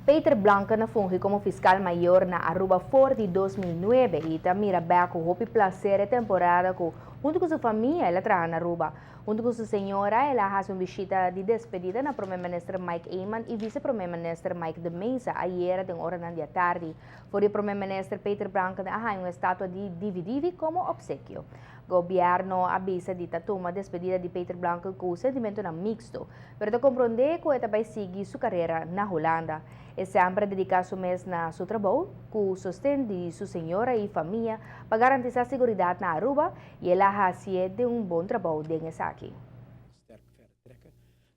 Peter Blanca funge como fiscal mayor na Aruba por de 2009 y también Beco hopi placer temporada junto con su familia ela trabaja na Aruba. Junto com sua senhora, ela faz uma visita de despedida na primeiro-ministro Mike Eyman e vice-primeiro-ministro Mike de Mesa ayer de hora da tarde. Foi o primeiro-ministro Peter Blanca uma estátua de DVD como obsequio. O governo avisa de toma despedida de Peter Blanca com sentimento mixto, mas compreender que ele vai seguir sua carreira na Holanda. E sempre dedicar seu mês na seu trabalho, com o sustento de sua senhora e família, para garantir a segurança na Aruba e ela faz de bom trabalho dentro aqui.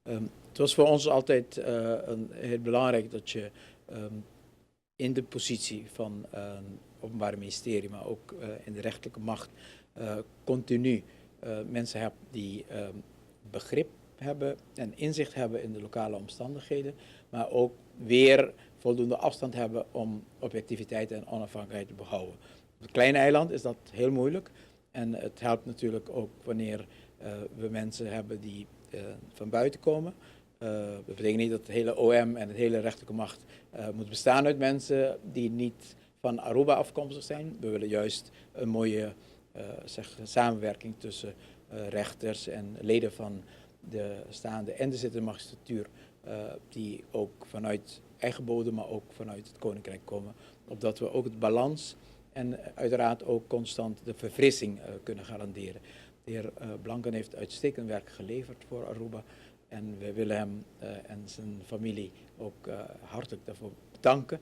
Het was voor ons altijd heel belangrijk dat je in de positie van een openbaar ministerie, maar ook in de rechterlijke macht, continu mensen hebt die begrip hebben en inzicht hebben in de lokale omstandigheden, maar ook weer voldoende afstand hebben om objectiviteit en onafhankelijkheid te behouden. Op een klein eiland is dat heel moeilijk en het helpt natuurlijk ook wanneer we mensen hebben die van buiten komen. Dat betekent niet dat het hele OM en het hele rechterlijke macht moet bestaan uit mensen die niet van Aruba afkomstig zijn. We willen juist een mooie samenwerking tussen rechters en leden van de staande en de zittende magistratuur, die ook vanuit eigen bodem, maar ook vanuit het Koninkrijk komen. Opdat we ook het balans en uiteraard ook constant de verfrissing kunnen garanderen. De heer Blanken heeft uitstekend werk geleverd voor Aruba en we willen hem en zijn familie ook hartelijk daarvoor bedanken.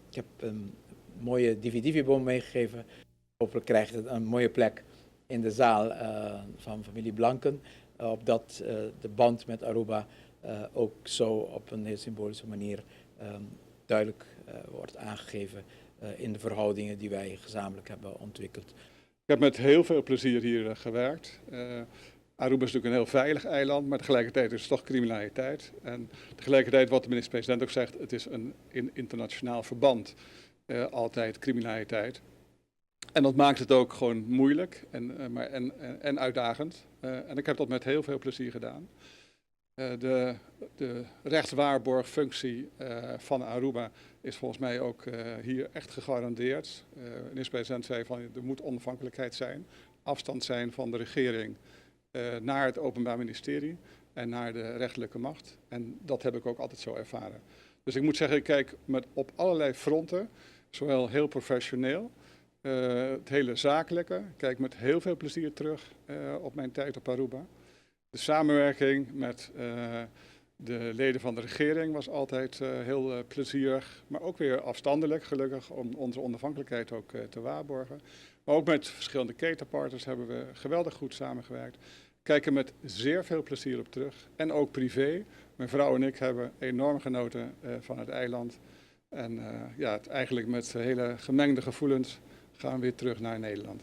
Ik heb een mooie DVD-boom meegegeven. Hopelijk krijgt het een mooie plek in de zaal van familie Blanken, opdat de band met Aruba ook zo op een heel symbolische manier duidelijk wordt aangegeven in de verhoudingen die wij gezamenlijk hebben ontwikkeld. Ik heb met heel veel plezier hier gewerkt. Aruba is natuurlijk een heel veilig eiland, maar tegelijkertijd is het toch criminaliteit. En tegelijkertijd, wat de minister-president ook zegt, het is een internationaal verband altijd criminaliteit. En dat maakt het ook gewoon moeilijk en uitdagend. En ik heb dat met heel veel plezier gedaan. De rechtswaarborgfunctie van Aruba is volgens mij ook hier echt gegarandeerd. De minister-president zei van er moet onafhankelijkheid zijn, afstand zijn van de regering naar het Openbaar Ministerie en naar de rechterlijke macht. En dat heb ik ook altijd zo ervaren. Dus ik moet zeggen, ik kijk op allerlei fronten, zowel heel professioneel, het hele zakelijke. Ik kijk met heel veel plezier terug op mijn tijd op Aruba. De samenwerking met de leden van de regering was altijd heel plezierig, maar ook weer afstandelijk, gelukkig, om onze onafhankelijkheid ook te waarborgen. Maar ook met verschillende ketenpartners hebben we geweldig goed samengewerkt. Kijken met zeer veel plezier op terug. En ook privé. Mijn vrouw en ik hebben enorm genoten van het eiland. En eigenlijk met hele gemengde gevoelens gaan we weer terug naar Nederland.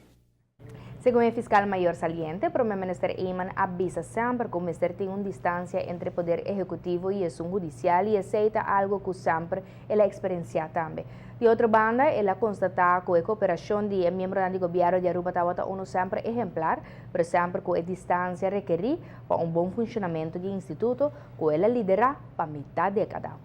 Según el fiscal mayor saliente, primer-minister Eyman avisa siempre que Mr. tiene una distancia entre el poder ejecutivo y el judicial y aceita algo que siempre él ha experienciado también. De otra banda, él ha constatado que la cooperación de miembros del gobierno de Aruba Tawata uno siempre ejemplar, pero siempre con la distancia requerida para un buen funcionamiento del instituto que él lidera para mitad de década.